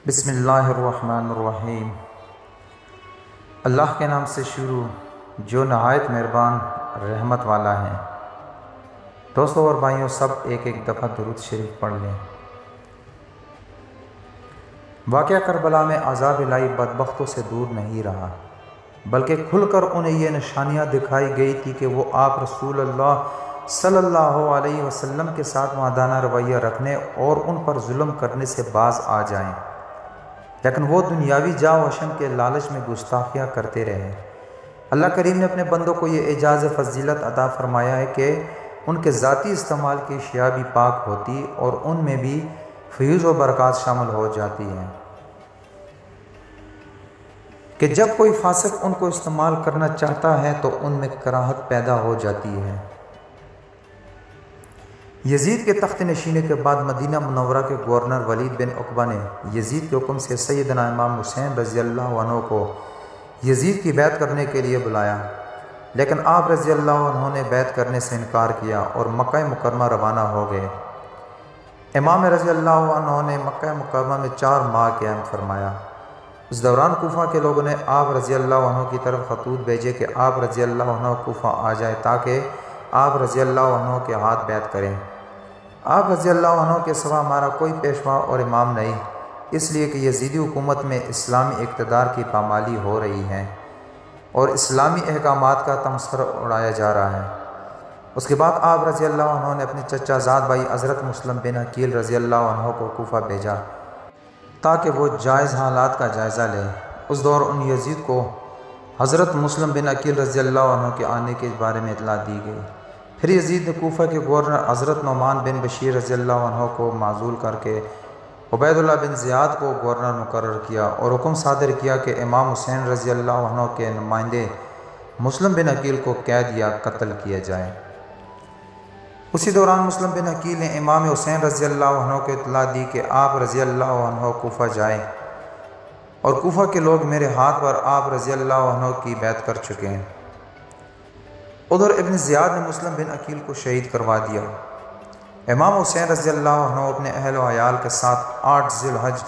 بسم اللہ الرحمن الرحیم۔ اللہ کے نام سے شروع جو نہایت مہربان رحمت والا ہے۔ دوستوں اور بھائیوں، سب ایک ایک دفعہ درود شریف پڑھ لیں۔ واقعہ کربلا میں عذاب الہی بدبختوں سے دور نہیں رہا، بلکہ کھل کر انہیں یہ نشانیاں دکھائی گئی تھی کہ وہ آپ رسول اللہ صلی اللہ علیہ وسلم کے ساتھ معدانہ رویہ رکھنے اور ان پر ظلم کرنے سے باز آ جائیں، لیکن وہ دنیاوی جاہ و شم کے لالچ میں گستاخیاں کرتے رہے۔ اللہ کریم نے اپنے بندوں کو یہ اعزاز فضیلت عطا فرمایا ہے کہ ان کے ذاتی استعمال کی اشیاء بھی پاک ہوتی اور ان میں بھی فیوز و برکات شامل ہو جاتی ہیں کہ جب کوئی فاسق ان کو استعمال کرنا چاہتا ہے تو ان میں کراہت پیدا ہو جاتی ہے۔ یزید کے تخت نشینے کے بعد مدینہ منورہ کے گورنر ولید بن عقبہ نے یزید کے حکم سے سیدنا امام حسین رضی اللہ عنہ کو یزید کی بیعت کرنے کے لیے بلایا، لیکن آپ رضی اللہ عنہ نے بیعت کرنے سے انکار کیا اور مکہ مکرمہ روانہ ہو گئے۔ امام رضی اللہ عنہ نے مکہ مکرمہ میں 4 ماہ قیام فرمایا۔ اس دوران کوفہ کے لوگوں نے آپ رضی اللہ عنہ کی طرف خطوط بھیجے کہ آپ رضی اللہ عنہ کوفہ آ جائے تاکہ آپ رضی اللہ عنہ کے ہاتھ بیعت کریں۔ آپ رضی اللہ عنہ کے سوا ہمارا کوئی پیشوا اور امام نہیں، اس لیے کہ یزیدی حکومت میں اسلامی اقتدار کی پامالی ہو رہی ہے اور اسلامی احکامات کا تمسخر اڑایا جا رہا ہے۔ اس کے بعد آپ رضی اللہ عنہ نے اپنے چچا زاد بھائی حضرت مسلم بن عقیل رضی اللہ عنہ کو کوفہ بھیجا تاکہ وہ جائز حالات کا جائزہ لے۔ اس دور ان یزید کو حضرت مسلم بن عقیل رضی اللہ عنہ کے آنے کے بارے میں اطلاع دی گئی۔ پھر یزید نے کوفہ کے گورنر حضرت نعمان بن بشیر رضی اللہ عنہ کو معزول کر کے عبید اللہ بن زیاد کو گورنر مقرر کیا اور حکم صادر کیا کہ امام حسین رضی اللہ عنہ کے نمائندے مسلم بن عقیل کو قید یا قتل کیا جائے۔ اسی دوران مسلم بن عقیل نے امام حسین رضی اللہ عنہ کو اطلاع دی کہ آپ رضی اللہ عنہ کوفہ جائیں اور کوفہ کے لوگ میرے ہاتھ پر آپ رضی اللہ عنہ کی بیعت کر چکے ہیں۔ ادھر ابن زیاد نے مسلم بن عقیل کو شہید کروا دیا۔ امام حسین رضی اللہ عنہ اپنے اہل و عیال کے ساتھ 8 ذی الحج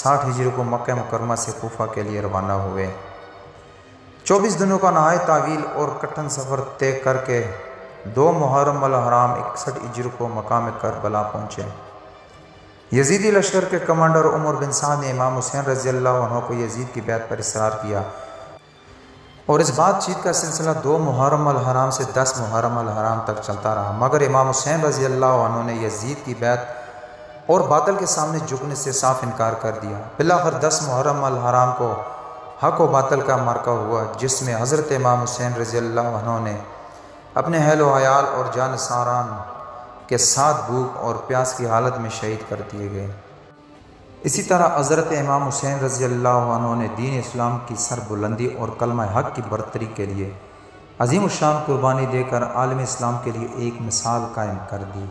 60 ہجری کو مکہ مکرمہ سے کوفہ کے لیے روانہ ہوئے۔ 24 دنوں کا نہایت طویل اور کٹھن سفر طے کر کے 2 محرم الحرام 61 ہجری کو مقام کربلا پہنچے۔ یزیدی لشکر کے کمانڈر عمر بن سعد نے امام حسین رضی اللہ عنہ کو یزید کی بیعت پر اصرار کیا اور اس بات چیت کا سلسلہ 2 محرم الحرام سے 10 محرم الحرام تک چلتا رہا، مگر امام حسین رضی اللہ عنہ نے یزید کی بیعت اور باطل کے سامنے جھکنے سے صاف انکار کر دیا۔ بالآخر 10 محرم الحرام کو حق و باطل کا معرکہ ہوا، جس میں حضرت امام حسین رضی اللہ عنہ نے اپنے اہل و عیال اور جانثاران کے ساتھ بھوک اور پیاس کی حالت میں شہید کر دیے گئے۔ اسی طرح حضرت امام حسین رضی اللہ عنہ نے دین اسلام کی سر بلندی اور کلمہ حق کی برتری کے لیے عظیم الشان قربانی دے کر عالم اسلام کے لیے ایک مثال قائم کر دی۔